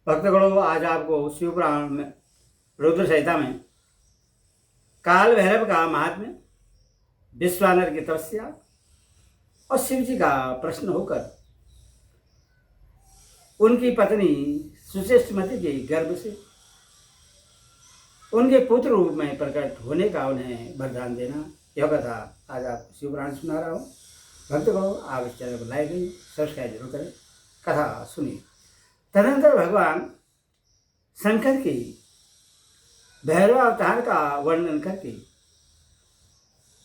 भक्तगणों, आज आपको शिवपुराण में रुद्र संहिता में काल भैरव का महात्म्य, विश्वानर की तपस्या और शिव जी का प्रश्न होकर उनकी पत्नी सुचेष्टमती के गर्भ से उनके पुत्र रूप में प्रकट होने का उन्हें वरदान देना, यह कथा आज आपको शिवपुराण सुना रहा हूँ। भक्तगणों, आप इस चैनल को लाइक करिए, सब्सक्राइब जरूर करें, कथा सुनिए। तदनंतर भगवान शंकर की भैरव अवतार का वर्णन करके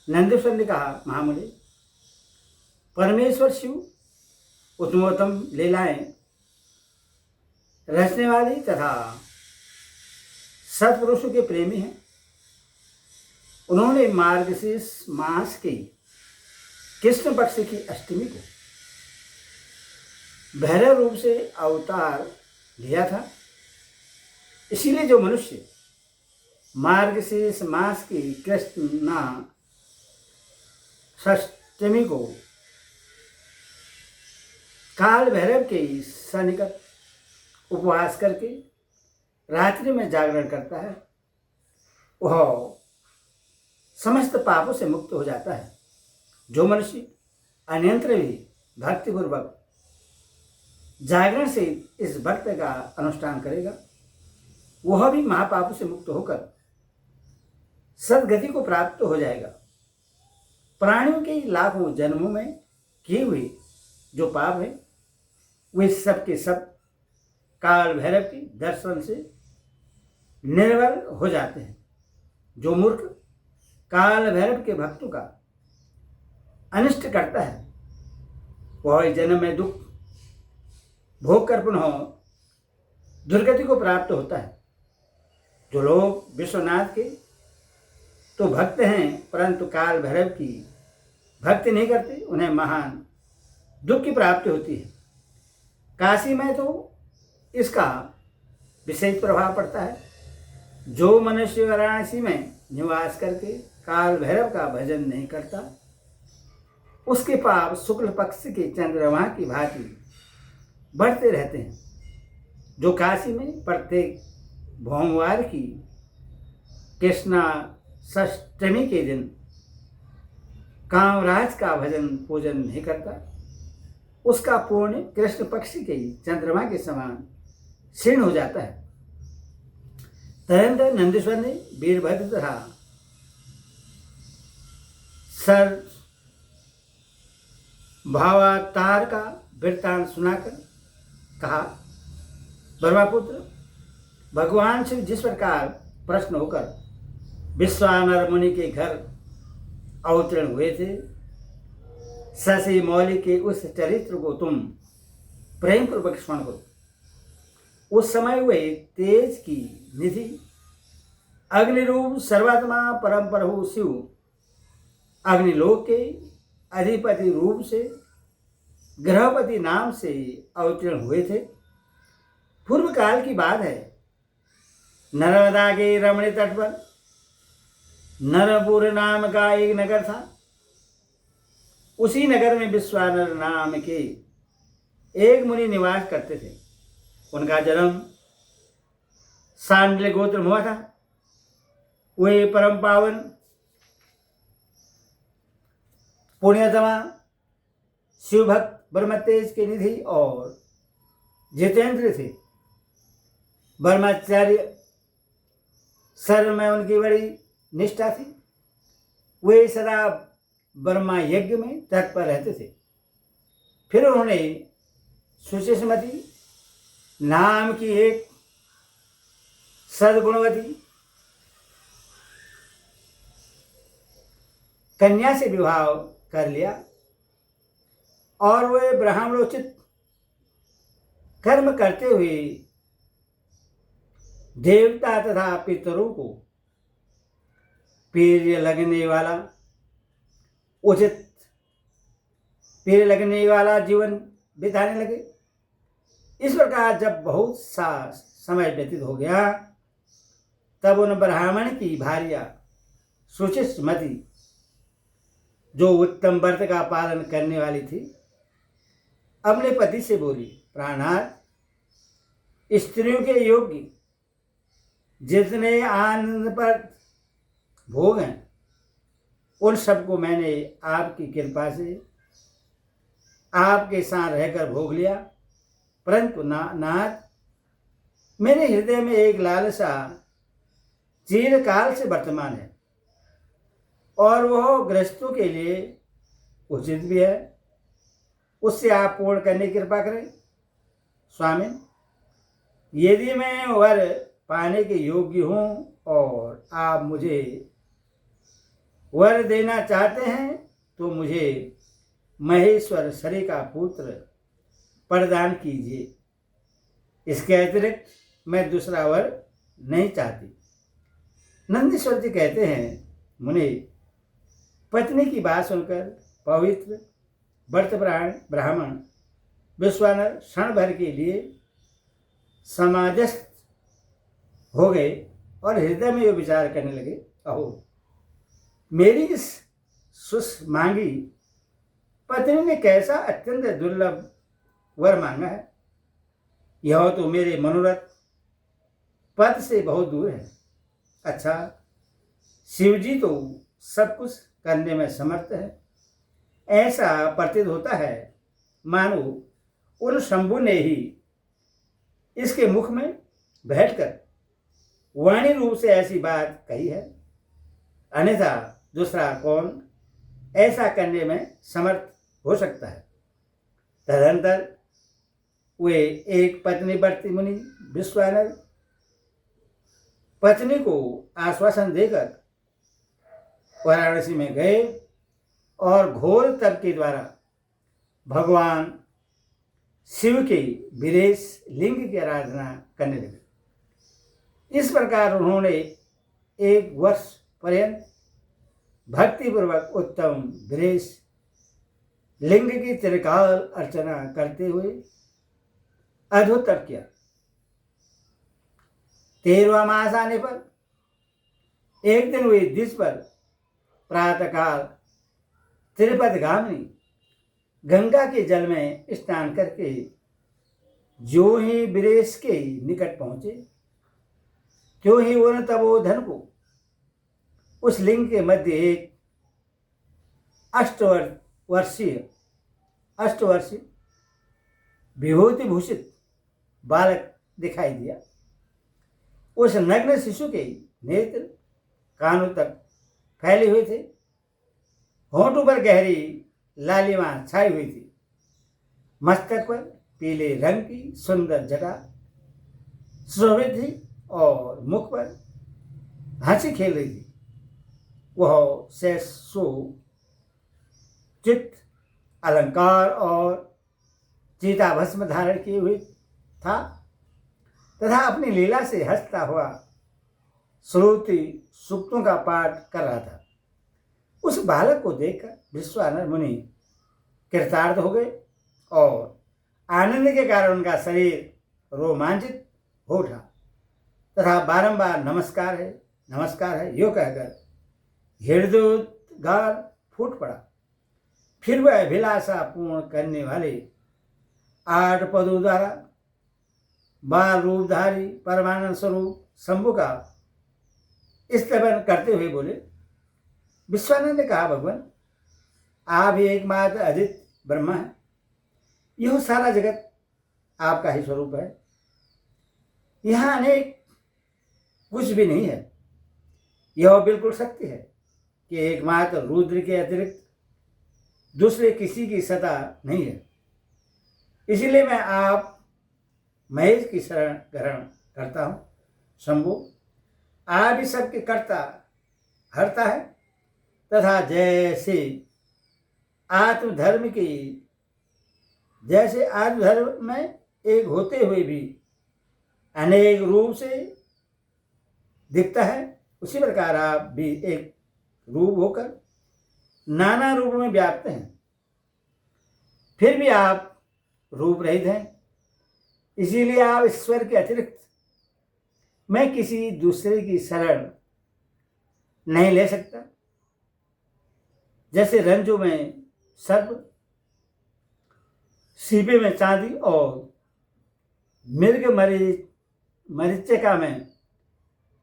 नंदीश्वर ने कहा, महामुनि, परमेश्वर शिव उत्तमोत्तम लीलाएं रचने वाली तथा सत्पुरुषों के प्रेमी हैं। उन्होंने मार्गशीर्ष मास की कृष्ण पक्ष की अष्टमी को भैरव रूप से अवतार लिया था। इसीलिए जो मनुष्य मार्गशीर्ष मास की कृष्णा षष्टमी को काल भैरव के सन्निकट उपवास करके रात्रि में जागरण करता है, वह समस्त पापों से मुक्त हो जाता है। जो मनुष्य अन्यंत्र भी भक्तिपूर्वक जागरण से इस व्रत का अनुष्ठान करेगा, वह भी महापापों से मुक्त होकर सदगति को प्राप्त हो जाएगा। प्राणियों के लाखों जन्मों में किए हुए जो पाप है, वे सब के सब काल भैरव के दर्शन से निर्भर हो जाते हैं। जो मूर्ख काल भैरव के भक्तों का अनिष्ट करता है, वह जन्म में दुख भोग कर पुनः दुर्गति को प्राप्त होता है। जो लोग विश्वनाथ के तो भक्त हैं, परंतु काल भैरव की भक्ति नहीं करते, उन्हें महान दुख की प्राप्ति होती है। काशी में तो इसका विशेष प्रभाव पड़ता है। जो मनुष्य वाराणसी में निवास करके काल भैरव का भजन नहीं करता, उसके पाप शुक्ल पक्ष के चंद्रमा की भांति बढ़ते रहते हैं। जो काशी में प्रत्येक भोमवार की कृष्णा षष्टमी के दिन कामराज का भजन पूजन नहीं करता, उसका पुण्य कृष्ण पक्ष के चंद्रमा के समान क्षीण हो जाता है। तदनंतर नंदीश्वर ने वीरभद्र तथा सर भावावतार का वृत्तांत सुनाकर कहा, ब्रह्मपुत्र, भगवान शिव जिस प्रकार प्रश्न होकर विश्वानर मुनि के घर अवतरण हुए थे, शशि मौली के उस चरित्र को तुम प्रेम पूर्वक स्मरण करो। उस समय वे तेज की निधि अग्निरूप सर्वात्मा परम प्रभु शिव अग्निलोक के अधिपति रूप से ग्रहपति नाम से अवतीर्ण हुए थे। पूर्व काल की बात है। नर्मदा के रमणीय तट पर नरपुर नाम का एक नगर था। उसी नगर में विश्वानर नाम के एक मुनि निवास करते थे। उनका जन्म सांडल्य गोत्र में हुआ था। वे परम पावन पुण्यतमा शिवभक्त ब्रह्मतेज के निधि और जितेंद्र थे। ब्रह्मचार्य सर्व में उनकी बड़ी निष्ठा थी। वे सदा ब्रह्मा यज्ञ में तत्पर रहते थे। फिर उन्होंने सुचेष्मती नाम की एक सद्गुणवती कन्या से विवाह कर लिया और वे ब्राह्मणोचित कर्म करते हुए देवता तथा पितरों को प्रिय लगने वाला उचित प्रिय लगने वाला जीवन बिताने लगे। इस प्रकार जब बहुत सा समय व्यतीत हो गया, तब उन ब्राह्मण की भार्या सुचेष्मती, जो उत्तम व्रत का पालन करने वाली थी, अपने पति से बोली, प्राणनाथ, स्त्रियों के योग्य जितने आनंद पर भोग हैं उन सबको मैंने आपकी कृपा से आपके साथ रहकर भोग लिया, परंतु नाथ मेरे हृदय में एक लालसा चिरकाल से वर्तमान है और वह गृहस्थों के लिए उचित भी है, उससे आप पूर्ण करने की कृपा करें। स्वामी, यदि मैं वर पाने के योग्य हूँ और आप मुझे वर देना चाहते हैं तो मुझे महेश्वर शरी का पुत्र प्रदान कीजिए। इसके अतिरिक्त मैं दूसरा वर नहीं चाहती। नंदीश्वर जी कहते हैं, मुनि, पत्नी की बात सुनकर पवित्र व्रतपरायण ब्राह्मण विश्वानर क्षण भर के लिए समाधस्थ हो गए और हृदय में ये विचार करने लगे, अहो, मेरी इस सुमांगी पत्नी ने कैसा अत्यंत दुर्लभ वर मांगा है। यह तो मेरे मनोरथ पद से बहुत दूर है। अच्छा, शिवजी तो सब कुछ करने में समर्थ है। ऐसा प्रतीत होता है मानो उन शंभु ने ही इसके मुख में बैठकर वाणी रूप से ऐसी बात कही है, अन्यथा दूसरा कौन ऐसा करने में समर्थ हो सकता है। तदंतर वे एक पत्नी व्रती मुनि विश्वानर पत्नी को आश्वासन देकर वाराणसी में गए और घोर तप के द्वारा भगवान शिव के विरेश लिंग की आराधना करने लगे। इस प्रकार उन्होंने 1 वर्ष पर्यंत भक्तिपूर्वक उत्तम विरेश लिंग की त्रिकाल अर्चना करते हुए अद्भुत तप किया। 13वां मास आने पर एक दिन वे दिस पर प्रातःकाल तिरुपति गामिनी गंगा के जल में स्नान करके जो ही विरेश के निकट पहुंचे, त्यों ही उन तपोधन को उस लिंग के मध्य एक अष्टवर्षीय विभूति भूषित बालक दिखाई दिया। उस नग्न शिशु के नेत्र कानों तक फैले हुए थे, होंठों पर गहरी लालिमा छाई हुई थी, मस्तक पर पीले रंग की सुंदर जटा सुशोभित थी और मुख पर हंसी खेल रही थी। वह सैसो चित्त अलंकार और चिताभस्म धारण किए हुए था तथा अपनी लीला से हंसता हुआ श्रुति सूक्तों का पाठ कर रहा था। उस बालक को देखकर विश्वानर मुनि कृतार्थ हो गए और आनंद के कारण उनका शरीर रोमांचित हो उठा तथा बारंबार नमस्कार है यो कहकर हृदयोद्गार फूट पड़ा। फिर वह अभिलाषा पूर्ण करने वाले 8 पदों द्वारा बाल रूपधारी परमानंद स्वरूप शंभु का स्तवन करते हुए बोले। विश्वानंद ने कहा, भगवान, आप ही एकमात्र अजित ब्रह्मा है। यह सारा जगत आपका ही स्वरूप है। यहाँ अनेक कुछ भी नहीं है। यह बिल्कुल सत्य है कि एकमात्र रुद्र के अतिरिक्त दूसरे किसी की सत्ता नहीं है। इसीलिए मैं आप महेश की शरण ग्रहण करता हूँ। शंभु, आप ही सबके कर्ता हरता है तथा जैसे आत्मधर्म में एक होते हुए भी अनेक रूप से दिखता है, उसी प्रकार आप भी एक रूप होकर नाना रूप में व्याप्त हैं। फिर भी आप रूप रहित हैं। इसीलिए आप ईश्वर के अतिरिक्त मैं किसी दूसरे की शरण नहीं ले सकता। जैसे रंजू में सर्प, सीपे में चांदी और मृग मरीचिका में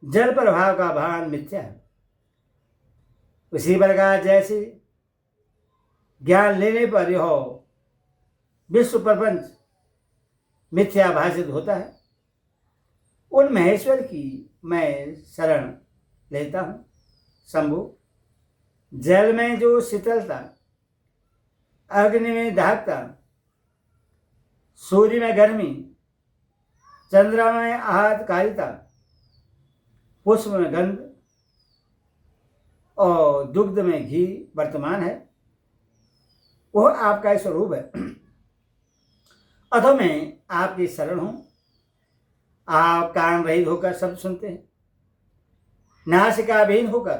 जल प्रभाव का भान मिथ्या है। उसी प्रकार जैसे ज्ञान लेने पर यह विश्व प्रपंच मिथ्या भाषित होता है, उन महेश्वर की मैं शरण लेता हूँ। शंभु, जल में जो शीतलता, अग्नि में दाहकता, सूर्य में गर्मी, चंद्रमा में आहतकारिता, पुष्प में गंध और दुग्ध में घी वर्तमान है, वह आपका स्वरूप है। अतः मैं आपकी शरण हूं। आप कान रहित होकर शब्द सुनते हैं, नासिकाविहीन होकर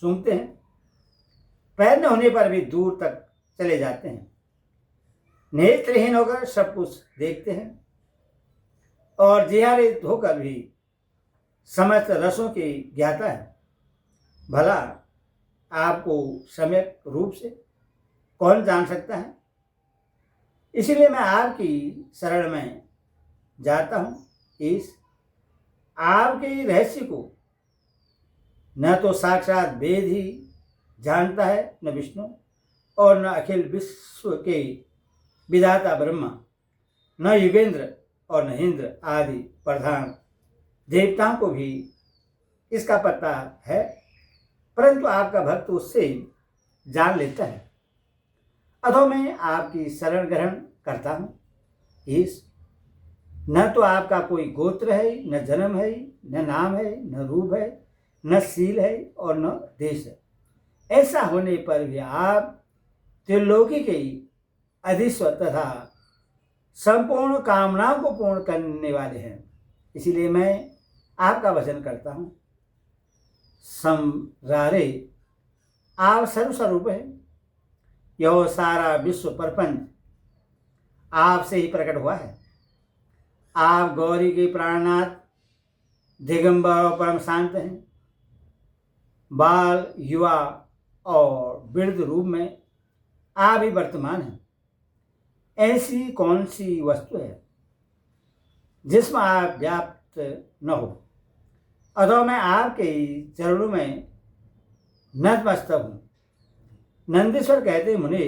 सूंघते हैं, पैर न होने पर भी दूर तक चले जाते हैं, नेत्रहीन होकर सब कुछ देखते हैं और जिहारहित होकर भी समस्त रसों की ज्ञाता है। भला आपको सम्यक रूप से कौन जान सकता है? इसलिए मैं आपकी शरण में जाता हूँ। इस आपके रहस्य को न तो साक्षात वेद ही जानता है, न विष्णु, और न अखिल विश्व के विधाता ब्रह्मा, न युगेंद्र और न इंद्र आदि प्रधान देवताओं को भी इसका पता है, परंतु आपका भक्त उससे जान लेता है। अतः मैं आपकी शरण ग्रहण करता हूँ। इस न तो आपका कोई गोत्र है, न जन्म है, न नाम है, न रूप है, न शील है और न देश है। ऐसा होने पर भी आप त्रिलोकी के अधीश्वर तथा संपूर्ण कामनाओं को पूर्ण करने वाले हैं। इसीलिए मैं आपका भजन करता हूँ। समरारे आप सर्वस्वरूप है। यह सारा विश्व प्रपंच आपसे ही प्रकट हुआ है। आप गौरी के प्राणनाथ, दिगंबर और परम शांत हैं। बाल, युवा और वृद्ध रूप में आप ही वर्तमान हैं। ऐसी कौन सी वस्तु है जिसमें आप व्याप्त न हो? अतः मैं आपके चरणों में नतमस्तक हूँ। नंदीश्वर कहते मुने,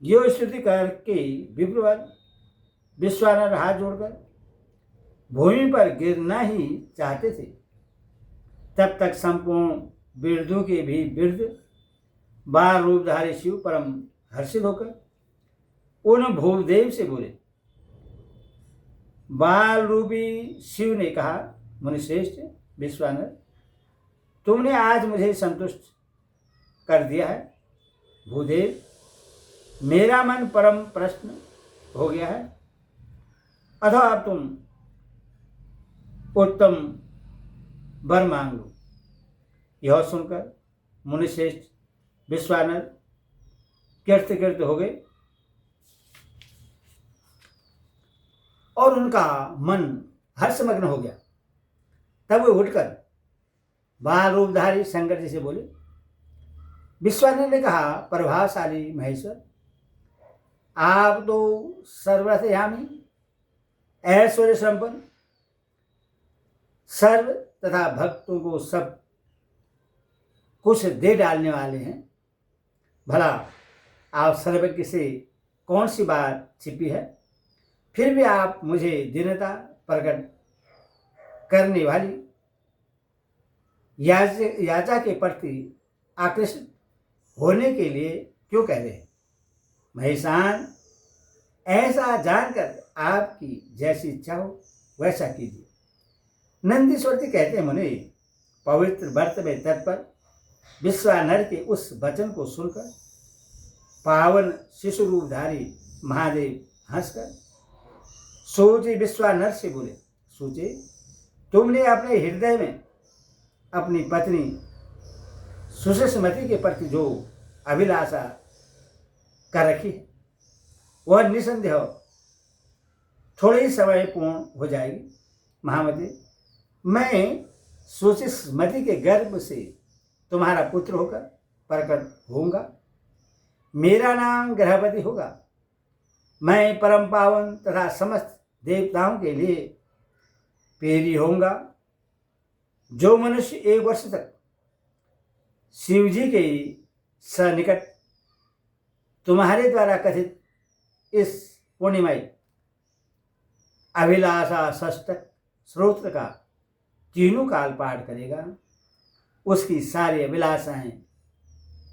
यो स्तुति करके विप्रवर विश्वानर हाथ जोड़कर भूमि पर गिरना ही चाहते थे। तब तक संपूर्ण वृद्धों के भी वृद्ध बाल रूपधारी शिव परम हर्षित होकर उन भूदेव से बोले। बाल रूपी शिव ने कहा, मुनिश्रेष्ठ विश्वानर, तुमने आज मुझे संतुष्ट कर दिया है। भूदेव, मेरा मन परम प्रसन्न हो गया है। अतः अब तुम उत्तम वर मांग लो। यह सुनकर मुनिश्रेष्ठ विश्वानर कृतकृत हो गए और उनका मन हर्षमग्न हो गया। तब वे उठकर बाल रूपधारी शंकर जी से बोले। विश्वानर ने कहा, प्रभावशाली महेश्वर, आप तो सर्वर्थयामी, ऐश्वर्य संपन्न, सर्व तथा भक्तों को सब कुछ दे डालने वाले हैं। भला आप सर्वज्ञ से कौन सी बात छिपी है? फिर भी आप मुझे दीनता प्रकट करने वाली याचा के प्रति आकर्षित होने के लिए क्यों कह रहे हैं? महेशान, ऐसा जानकर आपकी जैसी इच्छा हो वैसा कीजिए। नंदीश्वर जी कहते हैं, मुनि, पवित्र व्रत में तत्पर विश्वानर के उस वचन को सुनकर पावन शिशु रूपधारी महादेव हंसकर सोचे विश्वानर से बोले। सोचे, तुमने अपने हृदय में अपनी पत्नी सुषमति के प्रति जो अभिलाषा कर रखी है वह निसंदेह थोड़े ही समय पूर्ण हो जाएगी। महामते, मैं सुषमति के गर्भ से तुम्हारा पुत्र होकर प्रकट होऊंगा। मेरा नाम ग्रहपति होगा। मैं परम पावन तथा समस्त देवताओं के लिए पेरी होगा। जो मनुष्य 1 वर्ष तक शिव जी के सनिकट तुम्हारे द्वारा कथित इस पूर्णिमाई अभिलाषा षष्टक स्रोत्र का तीनों काल पाठ करेगा, उसकी सारी अभिलाषाएं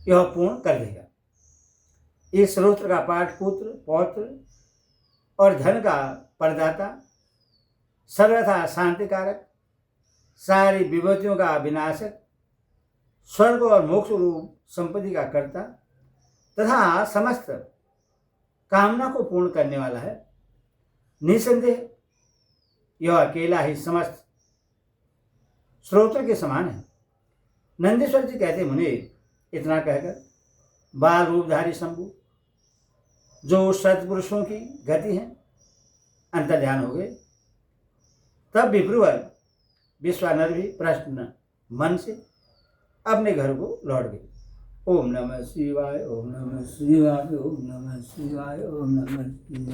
यह पूर्ण कर देगा। इस स्रोत्र का पाठ पुत्र, पौत्र और धन का प्रदाता, सर्वथा शांतिकारक, सारी विभूतियों का विनाशक, स्वर्ग और मोक्ष रूप संपत्ति का कर्ता तथा समस्त कामना को पूर्ण करने वाला है। निसंदेह यह अकेला ही समस्त स्रोत्र के समान है। नंदीश्वर जी कहते मुने, इतना कहकर बाल रूपधारी शंभु जो सत्पुरुषों की गति है अंतर्ध्यान हो गए। तब विप्रवर विश्वानर भी प्रसन्न मन से अपने घर को लौट गए। ओम नमः शिवाय, ओम नमः शिवाय, ओम नमः शिवाय, ओम नमः शिवाय।